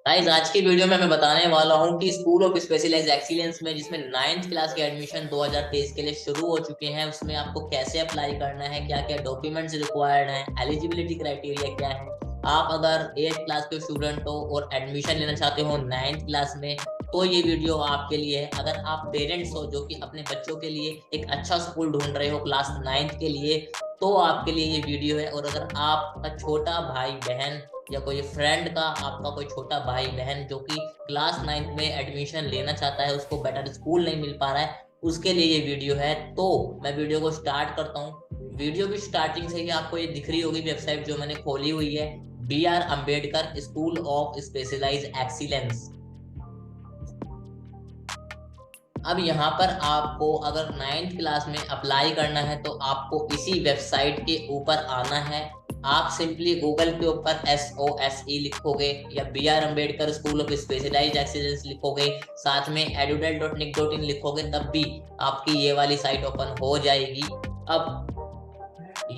Guys, आज की video में मैं बताने वाला हूं कि स्कूल ऑफ स्पेशलाइज्ड एक्सीलेंस में जिसमें 9th क्लास के एडमिशन 2023 के लिए शुरू हो चुके हैं, उसमें आपको कैसे अप्लाई करना है, क्या क्या डॉक्यूमेंट्स रिक्वायर्ड हैं, एलिजिबिलिटी क्राइटेरिया क्या है। आप अगर 8th क्लास के स्टूडेंट हो और एडमिशन लेना चाहते हो 9th क्लास में, तो ये वीडियो आपके लिए है। अगर आप पेरेंट्स हो जो कि अपने बच्चों के लिए एक अच्छा स्कूल ढूंढ रहे हो क्लास 9th के लिए, तो आपके लिए ये वीडियो है। और अगर आपका छोटा भाई बहन या कोई फ्रेंड का, आपका कोई छोटा भाई बहन जो कि क्लास 9th में एडमिशन लेना चाहता है, उसको बेटर स्कूल नहीं मिल पा रहा है, उसके लिए ये वीडियो है। तो मैं वीडियो को स्टार्ट करता हूँ। वीडियो की स्टार्टिंग से ही आपको ये दिख रही होगी वेबसाइट जो मैंने खोली हुई है, BR Ambedkar school of specialised excellence. अब यहाँ पर आपको अगर 9th क्लास में अप्लाई करना है तो आपको इसी वेबसाइट के ऊपर आना है। आप सिंपली गूगल के ऊपर SOSE लिखोगे या BR Ambedkar school of specialised excellence लिखोगे, साथ में edudel.nic.in लिखोगे, तब भी आपकी ये वाली साइट ओपन हो जाएगी। अब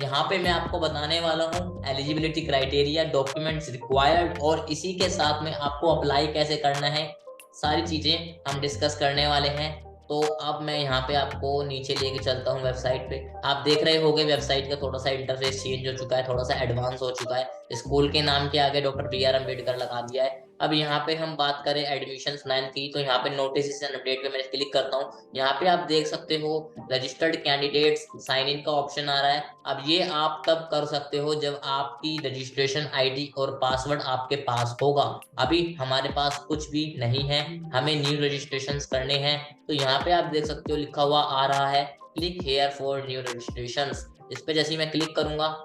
यहाँ पे मैं आपको बताने वाला हूँ एलिजिबिलिटी क्राइटेरिया, डॉक्यूमेंट्स रिक्वायर्ड, और इसी के साथ में आपको अप्लाई कैसे करना है, सारी चीजें हम डिस्कस करने वाले हैं। तो अब मैं यहाँ पे आपको नीचे लेके चलता हूँ वेबसाइट पे। आप देख रहे होंगे वेबसाइट का थोड़ा सा इंटरफेस चेंज हो चुका है, थोड़ा सा एडवांस हो चुका है। स्कूल के नाम के आगे डॉक्टर BR अम्बेडकर लगा दिया है। अब यहाँ पे हम बात करें एडमिशन्स 9th की, तो यहाँ पे नोटिस एंड अपडेट पे मैं क्लिक करता हूँ। यहाँ पे आप देख सकते हो रजिस्टर्ड कैंडिडेट्स साइन इन का ऑप्शन आ रहा है। अब ये आप तब कर सकते हो जब आपकी रजिस्ट्रेशन आईडी और पासवर्ड आपके पास होगा। अभी हमारे पास कुछ भी नहीं है, हमें न्यू रजिस्ट्रेशन करने हैं। तो यहाँ पे आप देख सकते हो लिखा हुआ आ रहा है click here for new registration. इस पे जैसे ही मैं क्लिक करूंगा,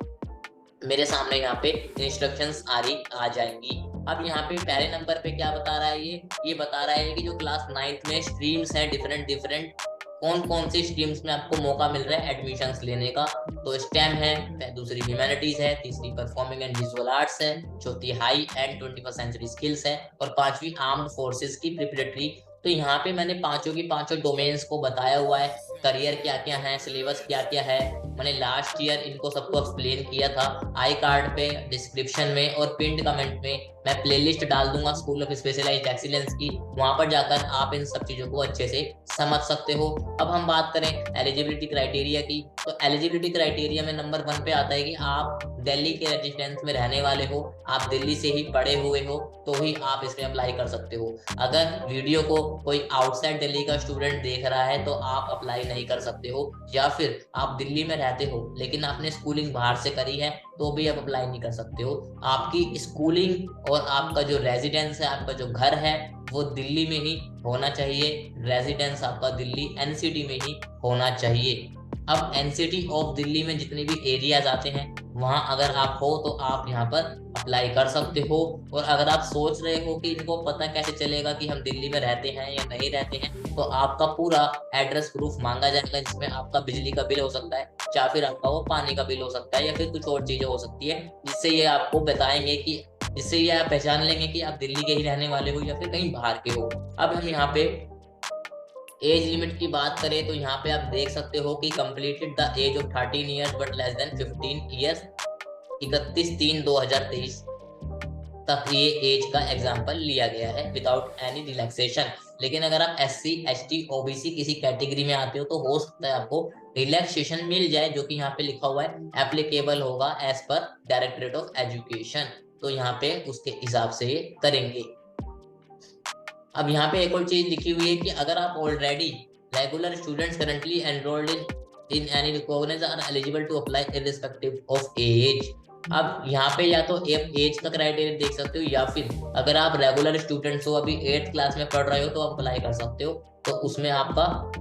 मेरे सामने यहाँ पे इंस्ट्रक्शंस आ जाएंगी। अब यहाँ पे पहले नंबर पे क्या बता रहा है, ये बता रहा है कि जो क्लास 9th में स्ट्रीम्स है डिफरेंट डिफरेंट, कौन कौन सी स्ट्रीम्स में आपको मौका मिल रहा है एडमिशन्स लेने का। तो स्टेम है, दूसरी ह्यूमैनिटीज है, तीसरी परफॉर्मिंग एंड विजुअल आर्ट्स है, चौथी high and 21st century skills है, और पांचवी आर्म्ड फोर्सेस की प्रिपरेटरी। तो यहाँ पे मैंने पांचों की पांचों डोमेन्स को बताया हुआ है, करियर क्या क्या है, सिलेबस क्या क्या है। मैंने लास्ट ईयर इनको सबको एक्सप्लेन किया था। आई कार्ड पे, डिस्क्रिप्शन में और पिंड कमेंट में मैं प्लेलिस्ट डाल दूंगा स्कूल ऑफ स्पेशलाइज्ड एक्सीलेंस की, वहां पर जाकर आप इन सब चीजों को अच्छे से समझ सकते हो। अब हम बात करें एलिजिबिलिटी क्राइटेरिया की, तो एलिजिबिलिटी क्राइटेरिया में नंबर 1 पे आता है कि आप दिल्ली के रेजिडेंस में रहने वाले हो, आप दिल्ली से ही पढ़े हुए हो, तो ही आप इसमें अप्लाई कर सकते हो। अगर वीडियो को कोई आउटसाइड दिल्ली का स्टूडेंट देख रहा है तो आप अप्लाई नहीं कर सकते हो, या फिर आप दिल्ली में रहते हो लेकिन आपने स्कूलिंग बाहर से करी है तो भी आप अप्लाई नहीं कर सकते हो। आपकी स्कूलिंग और आपका जो रेजिडेंस है, आपका जो घर है, वो दिल्ली में ही होना चाहिए। रेजिडेंस आपका दिल्ली NCT में ही होना चाहिए। अब NCT ऑफ दिल्ली में जितने भी एरियाज आते हैं, वहां अगर आप हो तो आप यहाँ पर अप्लाई कर सकते हो। और अगर आप सोच रहे हो कि इनको पता कैसे चलेगा कि हम दिल्ली में रहते हैं या नहीं रहते हैं, तो आपका पूरा एड्रेस प्रूफ मांगा जाएगा, जिसमें आपका बिजली का बिल हो सकता है, या फिर आपका वो पानी का बिल हो सकता है, या फिर कुछ और चीजें हो सकती है, जिससे ये आपको बताएंगे कि, जिससे ये आप पहचान लेंगे कि आप दिल्ली के ही रहने वाले हो या फिर कहीं बाहर के हो। अब हम यहाँ पे एज लिमिट की बात करें तो यहाँ पे आप देख सकते हो कि completed the age of 13 years but less than 15 years, 31/3/2023 तक ये एज का एग्जाम्पल लिया गया है विदाउट एनी रिलैक्सेशन। लेकिन अगर आप SC ST OBC किसी कैटेगरी में आते हो तो हो सकता है आपको रिलैक्सेशन मिल जाए, जो कि यहाँ पे लिखा हुआ है एप्लीकेबल होगा as per directorate of education. तो यहाँ पे उसके हिसाब से ये करेंगे। अब यहाँ पे एक और चीज लिखी हुई है कि अगर आप already regular students currently enrolled in any recognised are eligible to apply irrespective of age. अब यहाँ पे या तो एज का क्राइटेरिया देख सकते हो, या फिर अगर आप रेगुलर स्टूडेंट्स हो, अभी 8th क्लास में पढ़ रहे हो, तो आप अप्लाई कर सकते हो। तो उसमें आपका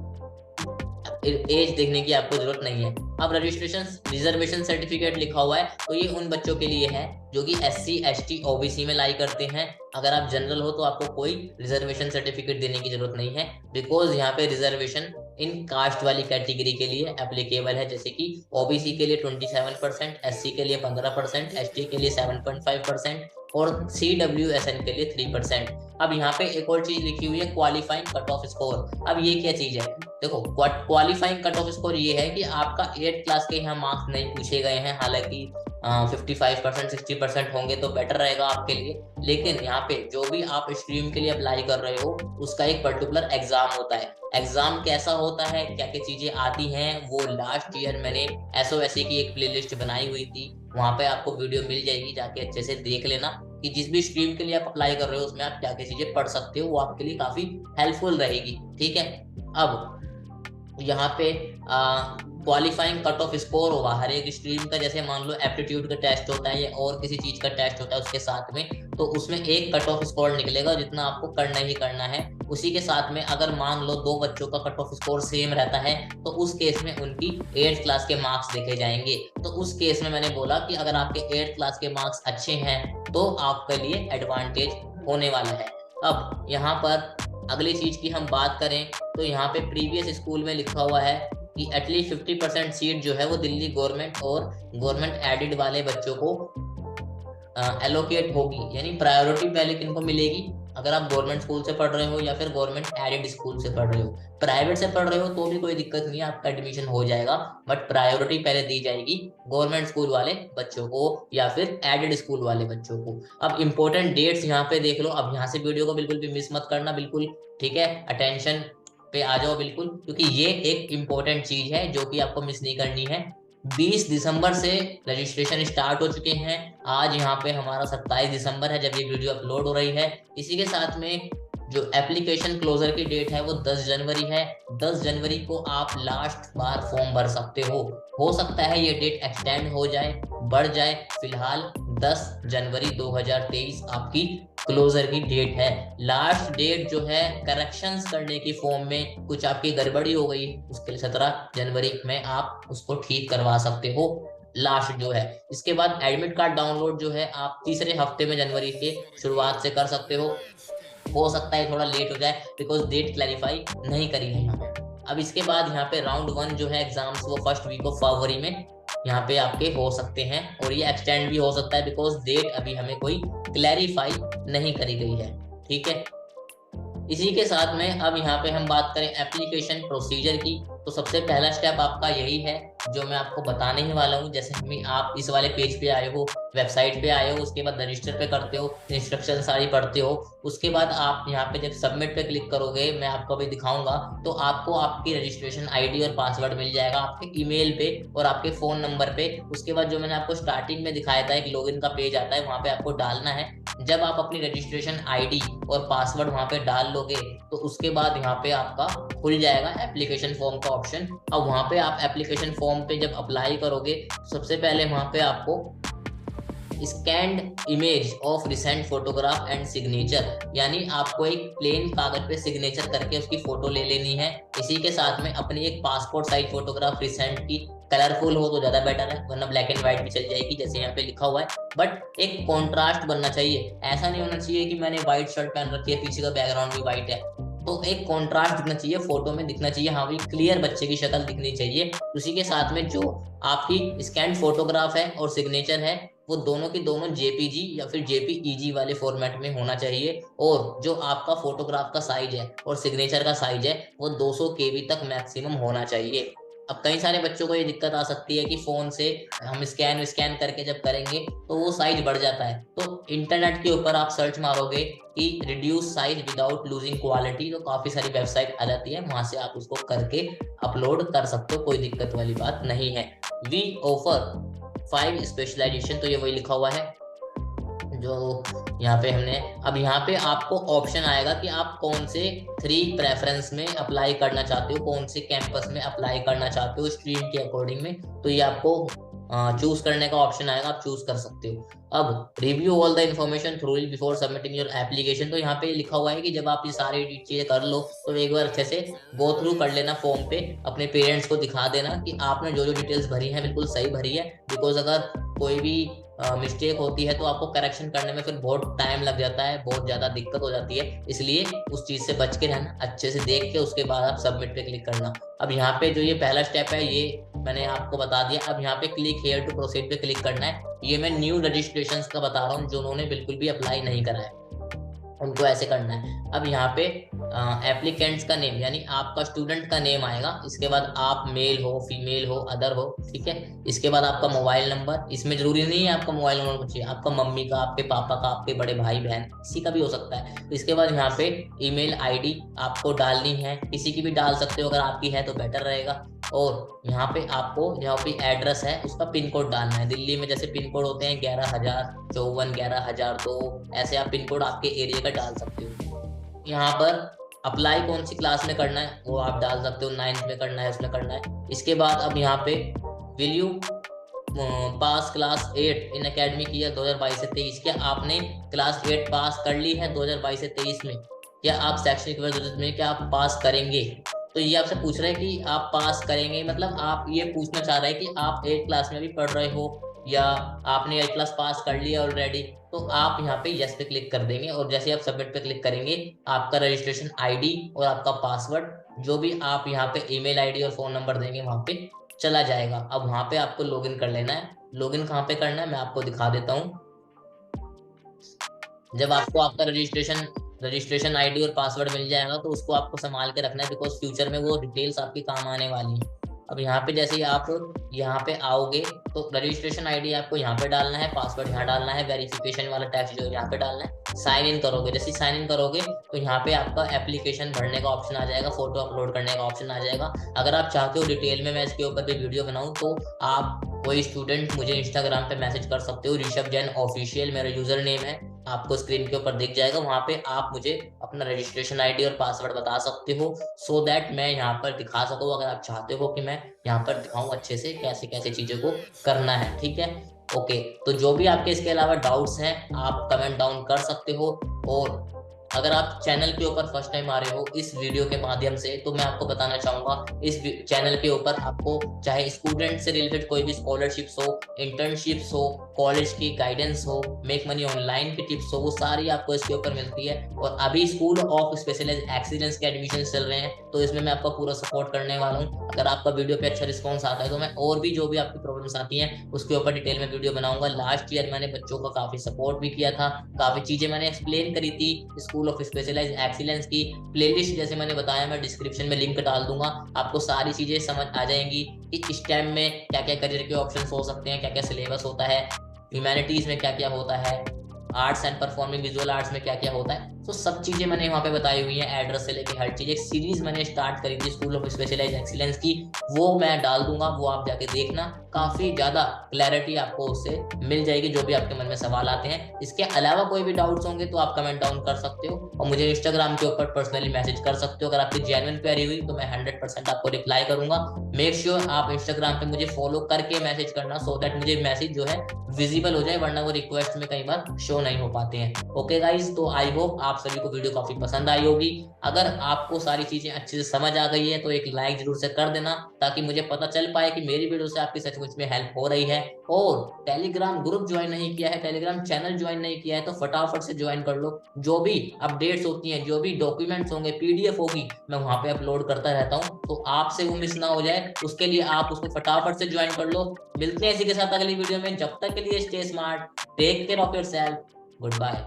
एज देखने की आपको जरूरत नहीं है। अब रजिस्ट्रेशन रिजर्वेशन सर्टिफिकेट लिखा हुआ है, तो ये उन बच्चों के लिए है जो कि SC ST OBC में लाई करते हैं। अगर आप जनरल हो तो आपको कोई रिजर्वेशन सर्टिफिकेट देने की जरूरत नहीं है, बिकॉज यहाँ पे रिजर्वेशन इन कास्ट वाली कैटेगरी के लिए एप्लीकेबल है, जैसे कि OBC के लिए 27%, SC के लिए 15%, ST के लिए 7.5% और CWSN के लिए 3%। अब यहाँ पे एक और चीज लिखी हुई है क्वालिफाइंग कट ऑफ स्कोर। अब ये क्या चीज है, देखो क्वालिफाइंग कट ऑफ स्कोर ये है कि आपका 8th क्लास के यहाँ मार्क्स नहीं पूछे गए हैं, हालांकि 55% 60% होंगे तो बेटर रहेगा आपके लिए। लेकिन यहाँ पे जो भी आप स्ट्रीम के लिए अप्लाई कर रहे हो उसका एक पर्टिकुलर एग्जाम होता है। एग्जाम कैसा होता है, क्या क्या चीजें आती हैं, वो लास्ट ईयर मैंने SOSE की एक प्लेलिस्ट बनाई हुई थी, वहां पे आपको वीडियो मिल जाएगी, जाके अच्छे से देख लेना कि जिस भी स्ट्रीम के लिए आप अप्लाई कर रहे हो उसमें आप क्या क्या चीजें पढ़ सकते हो, वो आपके लिए काफी हेल्पफुल रहेगी। ठीक है, अब यहाँ पे क्वालिफाइंग कट ऑफ स्कोर होगा हर एक स्ट्रीम का। जैसे मान लो एप्टीट्यूड का टेस्ट होता है या और किसी चीज का टेस्ट होता है उसके साथ में, तो उसमें एक कट ऑफ स्कोर निकलेगा जितना आपको करना ही करना है। उसी के साथ में अगर मान लो दो बच्चों का कट ऑफ स्कोर सेम रहता है तो उस केस में उनकी 8th क्लास के मार्क्स देखे जाएंगे। तो उस केस में मैंने बोला कि अगर आपके 8th क्लास के मार्क्स अच्छे हैं तो आपके लिए एडवांटेज होने वाला है। अब यहाँ पर अगली चीज की हम बात करें तो यहाँ पे प्रीवियस स्कूल में लिखा हुआ है कि एटलीस्ट 50% सीट जो है वो दिल्ली गवर्नमेंट और गवर्नमेंट एडेड वाले बच्चों को एलोकेट होगी, यानी प्रायोरिटी पहले किनको मिलेगी, अगर आप गवर्नमेंट स्कूल से पढ़ रहे हो या फिर गवर्नमेंट एडेड स्कूल से पढ़ रहे हो। प्राइवेट से पढ़ रहे हो तो भी कोई दिक्कत नहीं है, आपका एडमिशन हो जाएगा, बट प्रायोरिटी पहले दी जाएगी गवर्नमेंट स्कूल वाले बच्चों को या फिर एडेड स्कूल वाले बच्चों को। अब इंपॉर्टेंट डेट्स यहाँ पे देख लो, अब यहाँ से वीडियो को बिल्कुल भी मिस मत करना, बिल्कुल ठीक है, अटेंशन पे आ जाओ बिल्कुल, क्योंकि ये एक इम्पोर्टेंट चीज है जो कि आपको मिस नहीं करनी है। 20 दिसंबर से रजिस्ट्रेशन स्टार्ट हो चुके हैं, आज यहाँ पे हमारा 27 दिसंबर है जब ये वीडियो अपलोड हो रही है। इसी के साथ में जो एप्लीकेशन क्लोजर की डेट है वो 10 जनवरी है। 10 जनवरी को आप लास्ट बार फॉर्म भर सकते हो सकता है ये डेट एक्सटेंड हो जाए, बढ़ जाए, फिलहाल 10 जनवरी 2023 आपकी क्लोजर की डेट है। लास्ट डेट जो है करेक्शंस करने की फॉर्म में कुछ आपकी गड़बड़ी हो गई, उसके लिए 17 जनवरी में आप उसको ठीक करवा सकते हो लास्ट जो है। इसके बाद एडमिट कार्ड डाउनलोड जो है आप तीसरे हफ्ते में जनवरी के शुरुआत से कर सकते हो सकता है थोड़ा लेट हो जाए बिकॉज डेट क्लैरिफाई नहीं करी है यहाँ पे। अब इसके बाद यहाँ पे राउंड 1 जो है एग्जाम्स वो फर्स्ट वीक ऑफ फरवरी में यहाँ पे आपके हो सकते हैं और ये एक्सटेंड भी हो सकता है बिकॉज डेट अभी हमें कोई क्लैरिफाई नहीं करी गई है। ठीक है, इसी के साथ में अब यहाँ पे हम बात करें एप्लीकेशन प्रोसीजर की, तो सबसे पहला स्टेप आपका यही है जो मैं आपको बताने ही वाला हूँ। जैसे आप इस वाले पेज पे आए हो, वेबसाइट पे आए हो, उसके बाद रजिस्टर पे करते हो, इंस्ट्रक्शन सारी पढ़ते हो, उसके बाद आप यहाँ पे जब सबमिट पे क्लिक करोगे, मैं आपको अभी दिखाऊंगा, तो आपको आपकी रजिस्ट्रेशन आईडी और पासवर्ड मिल जाएगा आपके ईमेल पे और आपके फोन नंबर पे। उसके बाद जो मैंने आपको स्टार्टिंग में दिखाया था एक लॉगिन का पेज आता है, वहां पे आपको डालना है। जब आप अपनी रजिस्ट्रेशन आईडी और पासवर्ड वहां पे डाल लोगे तो उसके बाद यहाँ पे आपका खुल जाएगा एप्लीकेशन फॉर्म का ऑप्शन। अब वहां पे आप एप्लीकेशन फॉर्म पे जब अप्लाई करोगे सबसे पहले वहां पे आपको scanned image of recent photograph and signature, यानी आपको एक प्लेन कागज पे सिग्नेचर करके उसकी फोटो ले लेनी है। इसी के साथ में अपनी एक पासपोर्ट साइज फोटोग्राफ रिसेंट की, कलरफुल हो तो ज्यादा बेटर है वरना ब्लैक एंड व्हाइट भी चल जाएगी जैसे यहाँ पे लिखा हुआ है, बट एक कॉन्ट्रास्ट बनना चाहिए। ऐसा नहीं होना चाहिए कि मैंने व्हाइट शर्ट पहन रखी है पीछे का बैकग्राउंड भी व्हाइट है, तो एक कॉन्ट्रास्ट दिखना चाहिए, फोटो में दिखना चाहिए, हाँ भाई क्लियर बच्चे की शक्ल दिखनी चाहिए। उसी के साथ में जो आपकी स्कैन फोटोग्राफ है और सिग्नेचर है वो दोनों की दोनों JPG या फिर JPEG वाले फॉर्मेट में होना चाहिए, और जो आपका फोटोग्राफ का साइज है और सिग्नेचर का साइज है वो 200 KB तक मैक्सिमम होना चाहिए। अब कई सारे बच्चों को ये दिक्कत आ सकती है कि फोन से हम स्कैन करके जब करेंगे तो वो साइज बढ़ जाता है, तो इंटरनेट के ऊपर आप सर्च मारोगे कि reduce size without losing quality, तो काफी सारी वेबसाइट आ जाती है, वहां से आप उसको करके अपलोड कर सकते हो, कोई दिक्कत वाली बात नहीं है। वी ऑफर 5 स्पेशलाइजेशन, तो ये वही लिखा हुआ है जो यहाँ पे हमने। अब यहाँ पे आपको ऑप्शन आएगा कि आप कौन से 3 प्रेफरेंस में अप्लाई करना चाहते हो, कौन से कैंपस में अप्लाई करना चाहते हो स्ट्रीम के अकॉर्डिंग में, तो ये आपको चूज करने का ऑप्शन आएगा, आप चूज कर सकते हो। अब review all the information थ्रूली before submitting your application, तो यहाँ पे लिखा हुआ है कि जब आप ये सारी चीजें कर लो तो एक बार अच्छे से गो थ्रू कर लेना फॉर्म पे, अपने पेरेंट्स को दिखा देना कि आपने जो जो डिटेल्स भरी है बिल्कुल सही भरी है, बिकॉज अगर कोई भी मिस्टेक होती है तो आपको करेक्शन करने में फिर बहुत टाइम लग जाता है, बहुत ज्यादा दिक्कत हो जाती है, इसलिए उस चीज से बच के रहना, अच्छे से देख के उसके बाद आप सबमिट पे क्लिक करना। अब यहाँ पे जो ये पहला स्टेप है ये मैंने आपको बता दिया। अब यहाँ पे क्लिक हेयर टू प्रोसीड पे क्लिक करना है, ये मैं न्यू रजिस्ट्रेशंस का बता रहा हूँ, जो उन्होंने बिल्कुल भी अप्लाई नहीं करा है उनको ऐसे करना है। अब यहाँ पे एप्लीकेंट्स का नेम यानी आपका स्टूडेंट का नेम आएगा। इसके बाद आप मेल हो फीमेल हो अदर हो, ठीक है। इसके बाद आपका मोबाइल नंबर, इसमें जरूरी नहीं है आपका मोबाइल नंबर कुछ चाहिए, आपका मम्मी का, आपके पापा का, आपके बड़े भाई बहन किसी का भी हो सकता है। तो इसके बाद यहाँ पे ईमेल आईडी आपको डालनी है, किसी की भी डाल सकते हो, अगर आपकी है तो बेटर रहेगा। और यहाँ पे आपको यहाँ पे एड्रेस है उसका पिन कोड डालना है। दिल्ली में जैसे पिन कोड होते हैं 11,054, 11,002, ऐसे आप पिन कोड आपके एरिया का डाल सकते हो। यहाँ पर अप्लाई कौन सी क्लास में करना है वो आप डाल सकते हो, 9th में करना है उसमें करना है। इसके बाद अब यहाँ पे will you pass class 8 in academic year 2022 से 23, क्या आपने क्लास 8 पास कर ली है 2022 से 23 में, क्या आप शैक्षणिक वर्ष में क्या आप पास करेंगे। तो ये आपसे पूछ रहे हैं कि आप पास करेंगे, मतलब आप ये पूछना चाह रहे हैं कि आप 8 क्लास में भी पढ़ रहे हो या आपने 8 क्लास पास कर लिया ऑलरेडी। तो आप यहाँ पे यस पे क्लिक कर देंगे और जैसे आप सबमिट पे क्लिक करेंगे आपका रजिस्ट्रेशन आईडी और आपका पासवर्ड जो भी आप यहाँ पे ईमेल आईडी और फोन नंबर देंगे वहां पे चला जाएगा। अब वहां पे आपको लॉगिन कर लेना है। लॉगिन कहाँ पे करना है मैं आपको दिखा देता हूँ। जब आपको आपका रजिस्ट्रेशन आईडी और पासवर्ड मिल जाएगा तो उसको आपको संभाल के रखना है, बिकॉज फ्यूचर में वो डिटेल्स आपकी काम आने वाली है। अब यहाँ पे जैसे ही आप यहाँ पे आओगे तो रजिस्ट्रेशन आईडी आपको यहाँ पे डालना है, पासवर्ड यहाँ डालना है, वेरिफिकेशन वाला टैक्स जो यहाँ पे डालना है। साइन इन करोगे, जैसे साइन इन करोगे तो यहाँ पे आपका एप्लीकेशन भरने का ऑप्शन आ जाएगा, फोटो अपलोड करने का ऑप्शन आ जाएगा। अगर आप चाहते हो डिटेल में मैं इसके ऊपर भी वीडियो बनाऊँ तो आप कोई स्टूडेंट मुझे इंस्टाग्राम पे मैसेज कर सकते हो, ऋषभ जैन ऑफिशियल मेरा यूजर नेम है, आपको स्क्रीन के ऊपर दिख जाएगा। वहां पे आप मुझे अपना रजिस्ट्रेशन आईडी और पासवर्ड बता सकते हो सो दैट मैं यहाँ पर दिखा सकूँ, अगर आप चाहते हो कि मैं यहाँ पर दिखाऊं अच्छे से कैसे कैसे चीजों को करना है, ठीक है। ओके, तो जो भी आपके इसके अलावा डाउट्स हैं आप कमेंट डाउन कर सकते हो। और अगर आप चैनल के ऊपर फर्स्ट टाइम आ रहे हो इस वीडियो के माध्यम से तो मैं आपको बताना चाहूंगा इस चैनल के ऊपर आपको चाहे स्टूडेंट से रिलेटेड कोई भी स्कॉलरशिप्स हो, इंटर्नशिप्स हो, कॉलेज की गाइडेंस हो, मेक मनी ऑनलाइन की टिप्स हो, वो सारी आपको इसके ऊपर मिलती है। और अभी स्कूल ऑफ स्पेशलाइज्ड एक्सीलेंस के एडमिशन चल रहे हैं तो इसमें मैं आपका पूरा सपोर्ट करने वाला हूँ। अगर आपका वीडियो पे अच्छा रिस्पॉन्स आता है तो मैं और भी जो भी आपकी प्रॉब्लम्स आती हैं उसके ऊपर डिटेल में वीडियो बनाऊंगा। लास्ट ईयर मैंने बच्चों का काफी सपोर्ट भी किया था, काफी चीजें मैंने एक्सप्लेन करी थी स्कूल ऑफ स्पेशलाइज्ड एक्सीलेंस की। प्लेलिस्ट जैसे मैंने बताया मैं डिस्क्रिप्शन में लिंक डाल दूंगा, आपको सारी चीजें समझ आ जाएंगी कि इस टाइम में क्या क्या करियर के ऑप्शंस हो सकते हैं, क्या क्या सिलेबस होता है, ह्यूमैनिटीज में क्या क्या होता है, arts and performing visual arts में क्या क्या होता है। तो सब चीजें मैंने वहाँ पे बताई हुई हैं, एड्रेस से लेके हर चीज। एक सीरीज मैंने स्टार्ट करी थी स्कूल ऑफ स्पेशलाइज्ड एक्सीलेंस की, वो मैं डाल दूंगा, वो आप जाके देखना, काफी ज्यादा क्लैरिटी आपको उससे मिल जाएगी जो भी आपके मन में सवाल आते हैं। इसके अलावा कोई भी डाउट्स होंगे तो आप कमेंट डाउन कर सकते हो और मुझे इंस्टाग्राम के ऊपर पर्सनली मैसेज कर सकते हो। अगर आपकी जेन्युइन क्वेरी हुई तो मैं 100% आपको रिप्लाई करूंगा। मेक श्योर आप इंस्टाग्राम पे मुझे फॉलो करके मैसेज करना सो दैट मुझे मैसेज जो है विजिबल हो जाए, वरना वो रिक्वेस्ट में कई बार शो नहीं हो पाते हैं। ओके गाइज, तो आई होप आप सभी को वीडियो काफी पसंद आई होगी। अगर आपको सारी चीजें अच्छे से समझ आ गई है तो एक लाइक जरूर से कर देना ताकि मुझे पता चल पाए कि मेरी वीडियो से आपकी सचमुच में हेल्प हो रही है। और टेलीग्राम ग्रुप ज्वाइन नहीं किया है, टेलीग्राम चैनल ज्वाइन नहीं किया है तो फटाफट से ज्वाइन कर लो। जो भी अपडेट्स होती हैं, जो भी डॉक्यूमेंट्स होंगे, पीडीएफ होगी, मैं वहां पे अपलोड करता रहता हूँ, तो आपसे वो मिस ना हो जाए उसके लिए आप उसको फटाफट से ज्वाइन कर लो। मिलते हैं इसी के साथ अगली वीडियो में, जब तक के लिए stay smart, take care of yourself, good bye.